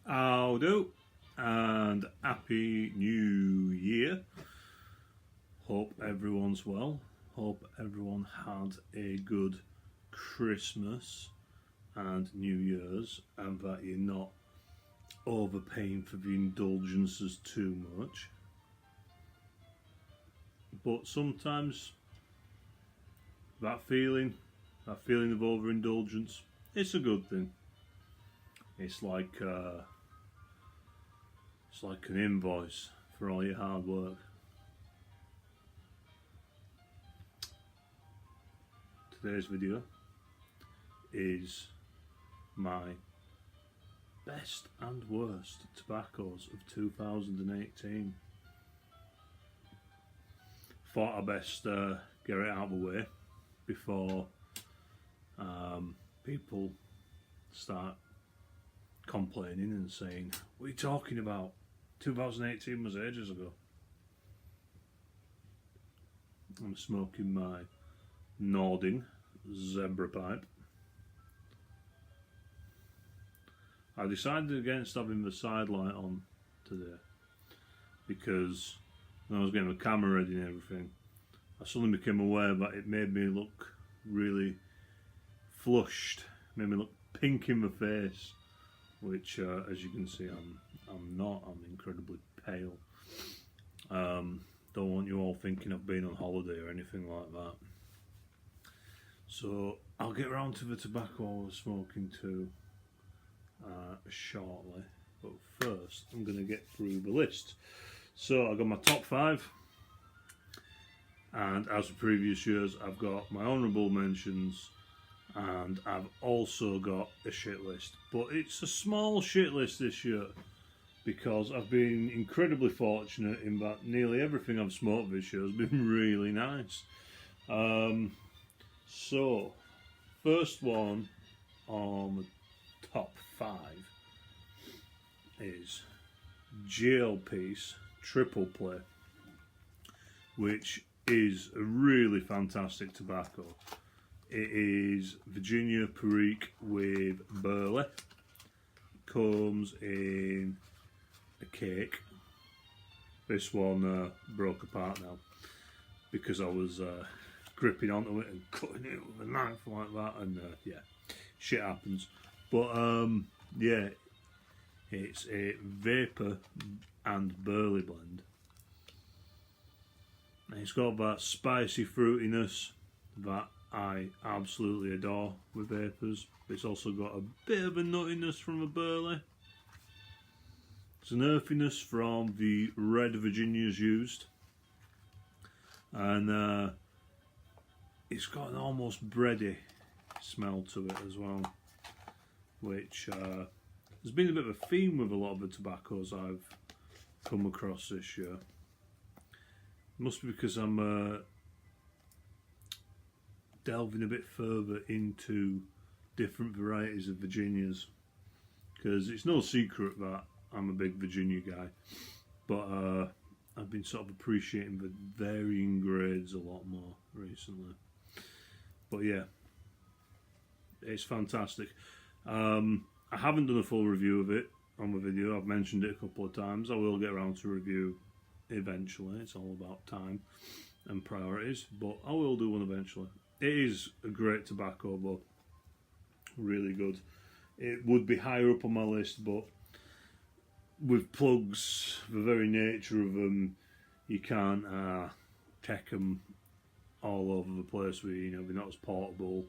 How do, and Happy New Year. Hope everyone's well. Hope everyone had a good Christmas and New Year's, and that you're not overpaying for the indulgences too much. But sometimes that feeling of overindulgence, it's a good thing. It's like an invoice for all your hard work. Today's video is my best and worst tobaccos of 2018. Thought I'd best get it out of the way before people start complaining and saying, "What are you talking about? 2018 was ages ago." I'm smoking my Nording Zebra pipe. I decided against having the side light on today because when I was getting the camera ready and everything, I suddenly became aware that it made me look really flushed, made me look pink in the face, which as you can see I'm not. I'm incredibly pale. Don't want you all thinking I've been on holiday or anything like that. So I'll get around to the tobacco I was smoking too shortly, but first I'm going to get through the list. So I've got my top 5, and as with previous years I've got my honourable mentions, and I've also got a shit list, but it's a small shit list this year because I've been incredibly fortunate in that nearly everything I've smoked this year has been really nice. So first one on the top 5 is Jail Piece Triple Play, which is a really fantastic tobacco. It is Virginia Perique with burley. Comes in a cake. This one broke apart now because I was gripping onto it and cutting it with a knife like that, and yeah, shit happens. But yeah, it's a vapor and burley blend. And it's got that spicy fruitiness that I absolutely adore with vapors. It's also got a bit of a nuttiness from the burley. There's an earthiness from the red Virginias used, and it's got an almost bready smell to it as well, which has been a bit of a theme with a lot of the tobaccos I've come across this year. Must be because I'm delving a bit further into different varieties of Virginias, because it's no secret that I'm a big Virginia guy, but I've been sort of appreciating the varying grades a lot more recently. But yeah, it's fantastic. I haven't done a full review of it on the video. I've mentioned it a couple of times. I will get around to review eventually. It's all about time and priorities, but I will do one eventually. It is a great tobacco, but really good. It would be higher up on my list, but with plugs, the very nature of them, you can't take them all over the place with, you know, they're not as portable.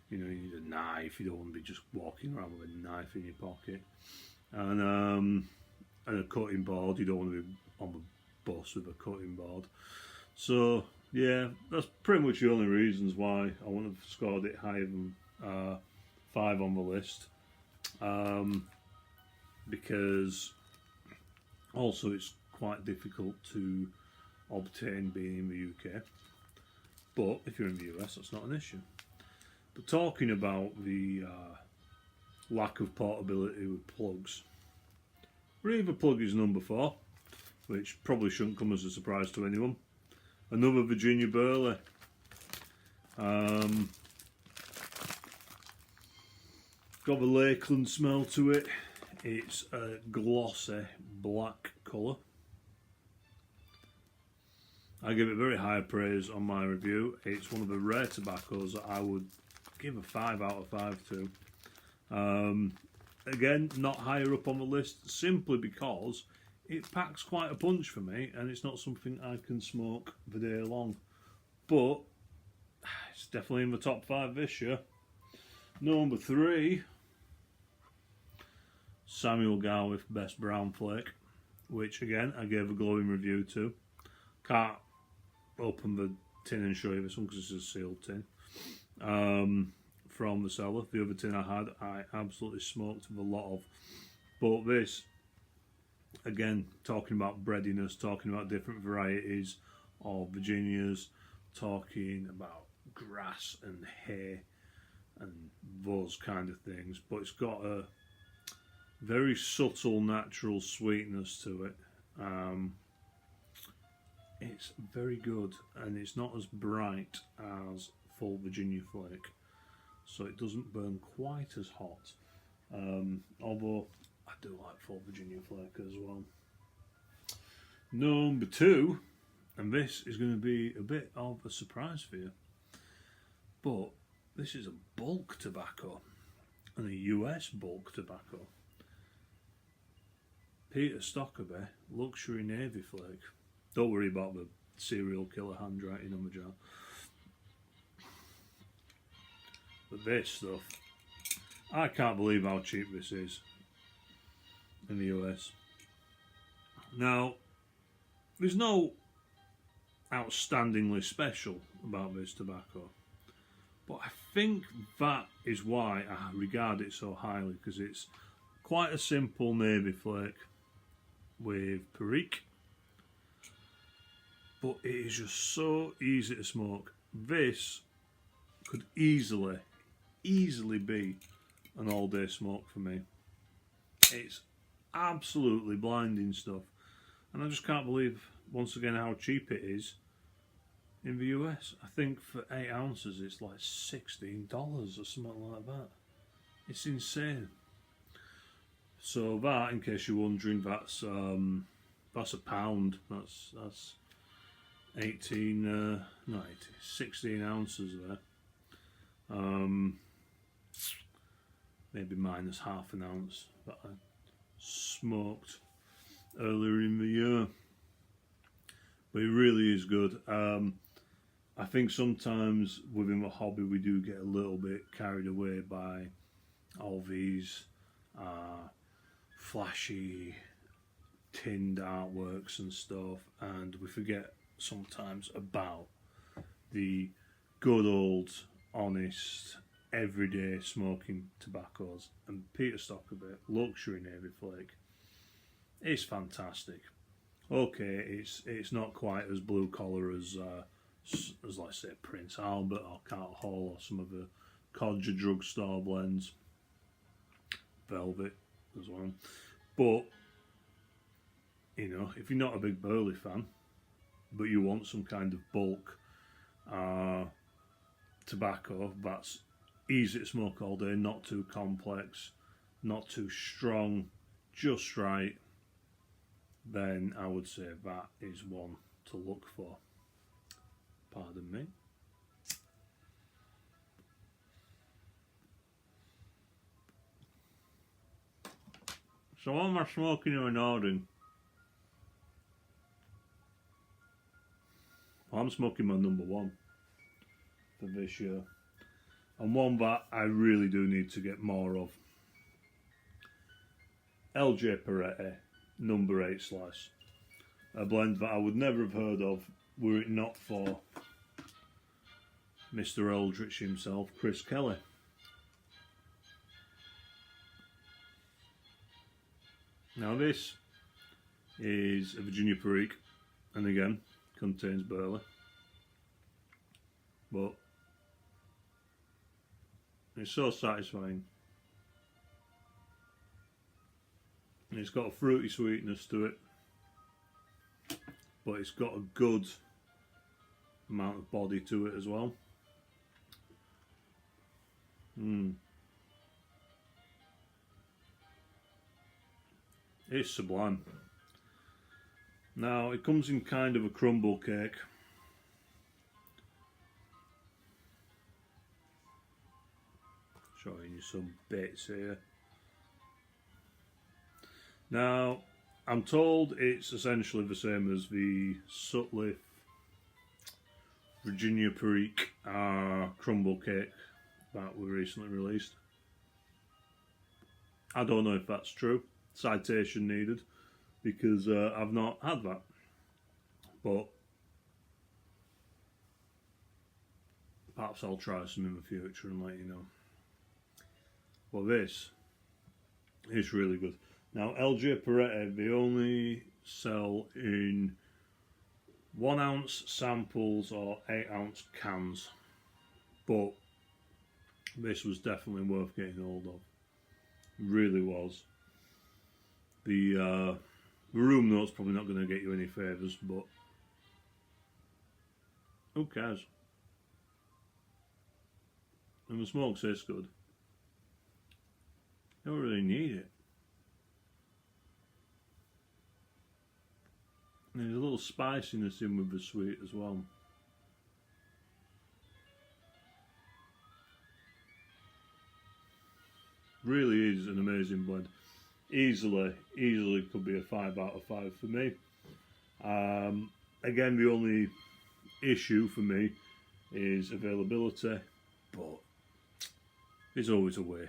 You know, you need a knife. You don't want to be just walking around with a knife in your pocket, and a cutting board. You don't want to be on the bus with a cutting board. So yeah, that's pretty much the only reasons why I wouldn't have scored it higher than 5 on the list, because also it's quite difficult to obtain being in the UK, but if you're in the US that's not an issue. But talking about the lack of portability with plugs, Reaver plug is number 4, which probably shouldn't come as a surprise to anyone. Another Virginia Burley. Got the Lakeland smell to it. It's a glossy black colour. I give it very high praise on my review. It's one of the rare tobaccos that I would give a 5 out of 5 to. Again, not higher up on the list simply because it packs quite a punch for me and it's not something I can smoke the day long. But it's definitely in the top 5 this year. Number 3, Samuel Gawith Best Brown Flake, which again I gave a glowing review to. Can't open the tin and show you this one because it's a sealed tin from the cellar. The other tin I had, I absolutely smoked with a lot of. But this, again, talking about breadiness, talking about different varieties of Virginias, talking about grass and hay and those kind of things. But it's got a very subtle, natural sweetness to it. It's very good, and it's not as bright as full Virginia flake, so it doesn't burn quite as hot. Although I do like full Virginia flake as well. Number 2, and this is going to be a bit of a surprise for you, but this is a bulk tobacco, and a US bulk tobacco. Peter Stockaby Luxury Navy Flake. Don't worry about the serial killer handwriting on the jar. But this stuff, I can't believe how cheap this is in the US. Now, there's no outstandingly special about this tobacco, but I think that is why I regard it so highly, because it's quite a simple navy flake with perique. But it is just so easy to smoke. This could easily be an all-day smoke for me. It's absolutely blinding stuff. And I just can't believe, once again, how cheap it is in the US. I think for 8 ounces it's like $16 or something like that. It's insane. So that, in case you're wondering, that's a pound. That's 16 ounces there. Maybe minus half an ounce that I smoked earlier in the year. But it really is good. I think sometimes within the hobby we do get a little bit carried away by all these flashy tinned artworks and stuff, and we forget sometimes about the good old, honest, everyday smoking tobaccos. And Peter Stockaby Luxury Navy Flake, it's fantastic. Okay, it's not quite as blue collar as let's say Prince Albert or Carter Hall or some of the Codger drugstore blends, Velvet as well. But you know, if you're not a big Burley fan, but you want some kind of bulk tobacco that's easy to smoke all day, not too complex, not too strong, just right, then I would say that is one to look for. Pardon me. So what am I smoking in Norden? I'm smoking my number 1 for this year, and one that I really do need to get more of. LJ Peretti number 8 slice, a blend that I would never have heard of were it not for Mr. Eldritch himself, Chris Kelly. Now this is a Virginia Perique, and again contains Burley, but it's so satisfying. And it's got a fruity sweetness to it, but it's got a good amount of body to it as well. It's sublime. Now, it comes in kind of a crumble cake. Showing you some bits here. Now, I'm told it's essentially the same as the Sutcliffe Virginia Perique crumble cake that we recently released. I don't know if that's true. Citation needed, because I've not had that. But perhaps I'll try some in the future and let you know. Well, this is really good. Now, LJ Perette, they only sell in 1 ounce samples or 8 ounce cans, but this was definitely worth getting hold of. It really was. The room note's probably not going to get you any favours, but who cares? And the smoke tastes good. You don't really need it. And there's a little spiciness in with the sweet as well. Really is an amazing blend. Easily could be a 5 out of 5 for me. Again, the only issue for me is availability, but there's always a way.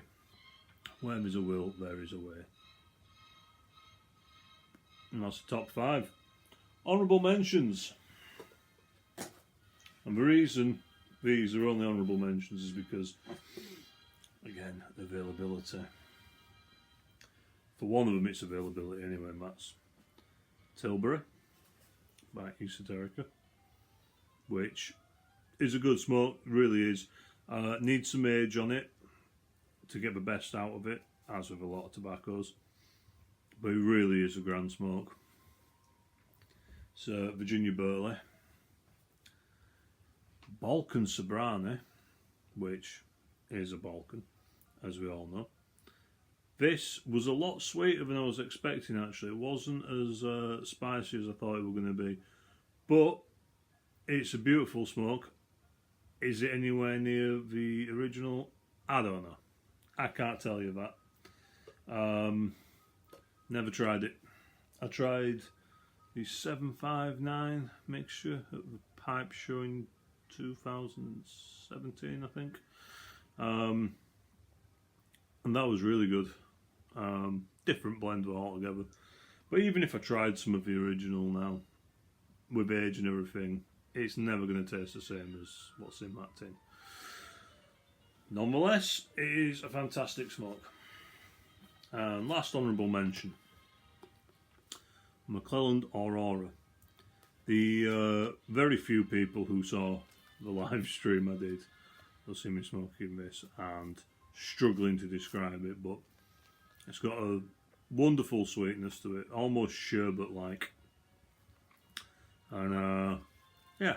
Where there's a will, there is a way. And that's the top 5. Honourable mentions. And the reason these are only honourable mentions is because, again, availability. For one of them, it's availability anyway, and that's Tilbury by Esoterica, which is a good smoke, really is. Needs some age on it to get the best out of it, as with a lot of tobaccos, but it really is a grand smoke. So, Virginia Burley, Balkan Sobrani, which is a Balkan, as we all know. This was a lot sweeter than I was expecting, actually. It wasn't as spicy as I thought it was going to be, but it's a beautiful smoke. Is it anywhere near the original? I don't know. I can't tell you that. Never tried it. I tried the 759 mixture at the pipe show in 2017, I think. And that was really good. Different blend altogether. But even if I tried some of the original now, with age and everything, it's never going to taste the same as what's in that tin. Nonetheless, it is a fantastic smoke. And last honourable mention, McClelland Aurora. The very few people who saw the live stream I did will see me smoking this and struggling to describe it, but it's got a wonderful sweetness to it, almost sherbet-like. And yeah,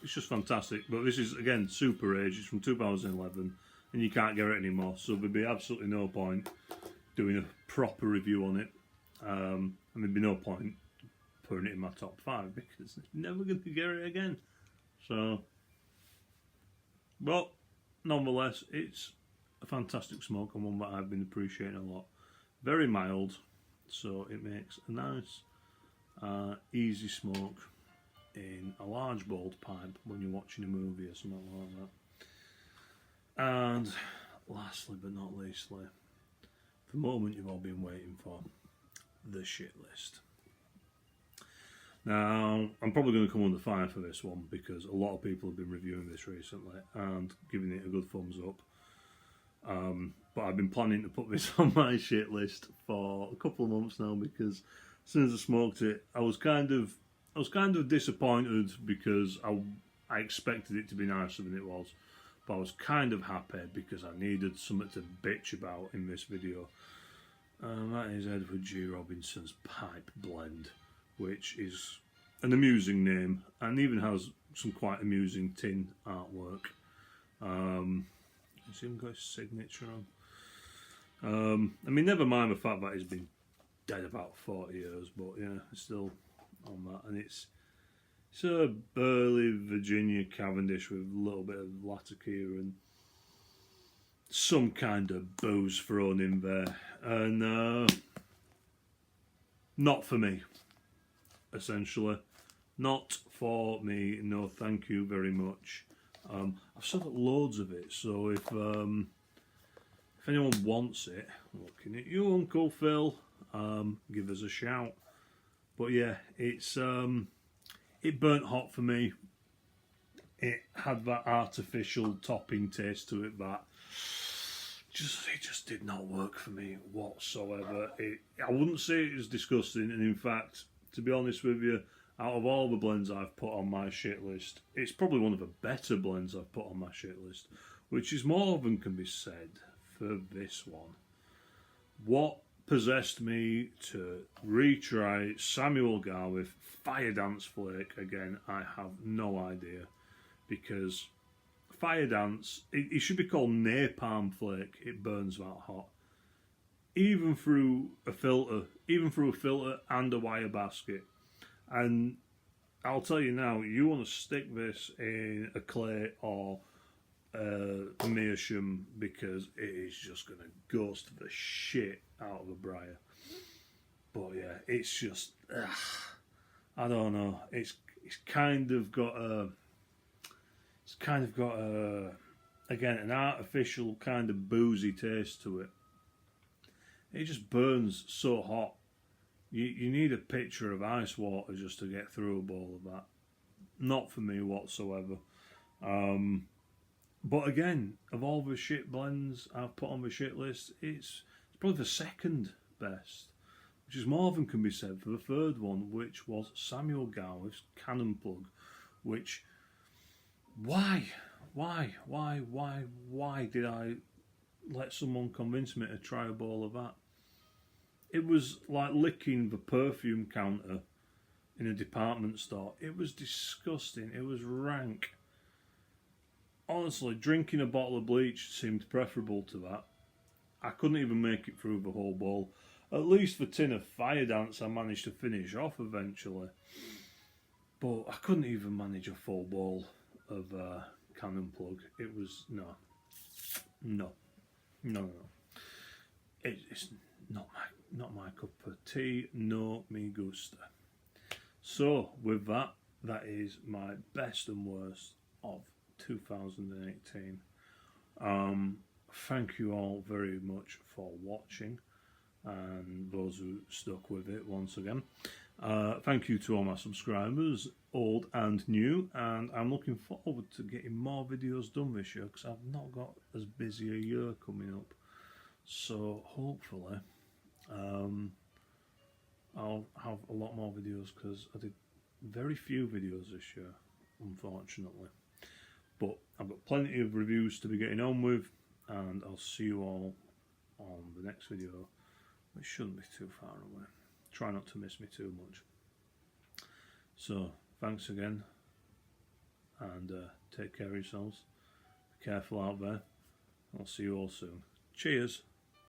it's just fantastic. But this is, again, super age. It's from 2011 and you can't get it anymore, so there'd be absolutely no point doing a proper review on it. And there'd be no point putting it in my top 5 because it's never going to get it again. So, well, nonetheless, it's a fantastic smoke and one that I've been appreciating a lot. Very mild, so it makes a nice, easy smoke in a large bowled pipe when you're watching a movie or something like that. And lastly but not leastly, the moment you've all been waiting for, the shit list. Now, I'm probably going to come under fire for this one because a lot of people have been reviewing this recently and giving it a good thumbs up. But I've been planning to put this on my shit list for a couple of months now because as soon as I smoked it, I was kind of disappointed because I expected it to be nicer than it was. But I was kind of happy because I needed something to bitch about in this video. And that is Edward G. Robinson's Pipe Blend, which is an amusing name and even has some quite amusing tin artwork. It's even got his signature on. I mean, never mind the fact that he's been dead about 40 years, but yeah, it's still on that. And it's a burly Virginia Cavendish with a little bit of Latakia and some kind of booze thrown in there. And not for me, essentially. Not for me, no thank you very much. I've still got loads of it, so if anyone wants it, looking at you, Uncle Phil, give us a shout. But yeah, it burnt hot for me. It had that artificial topping taste to it that it just did not work for me whatsoever. I wouldn't say it was disgusting, and in fact, to be honest with you, out of all the blends I've put on my shit list, it's probably one of the better blends I've put on my shit list, which is more than can be said for this one. What possessed me to retry Samuel Gawith Fire Dance Flake again, I have no idea, because Fire Dance, it should be called Napalm Flake. It burns that hot, even through a filter and a wire basket. And I'll tell you now, you want to stick this in a clay or a meerschaum, because it is just going to ghost the shit out of a briar. But yeah, it's just, I don't know. It's kind of got a, again, an artificial kind of boozy taste to it. It just burns so hot. You need a pitcher of ice water just to get through a bowl of that. Not for me whatsoever. But again, of all the shit blends I've put on the shit list, it's probably the second best, which is more than can be said for the third one, which was Samuel Gawith's Cannon Plug, which, why did I let someone convince me to try a bowl of that? It was like licking the perfume counter in a department store. It was disgusting. It was rank. Honestly, drinking a bottle of bleach seemed preferable to that. I couldn't even make it through the whole bowl. At least the tin of Fire Dance I managed to finish off eventually. But I couldn't even manage a full bowl of Cannon Plug. It was, no. It's not my cup of tea, no me gusta. So with that is my best and worst of 2018. Thank you all very much for watching, and those who stuck with it once again. Thank you to all my subscribers, old and new, and I'm looking forward to getting more videos done this year, because I've not got as busy a year coming up. So hopefully I'll have a lot more videos, because I did very few videos this year, unfortunately. But I've got plenty of reviews to be getting on with, and I'll see you all on the next video, which shouldn't be too far away. Try not to miss me too much. So thanks again, and take care of yourselves. Be careful out there. I'll see you all soon. Cheers.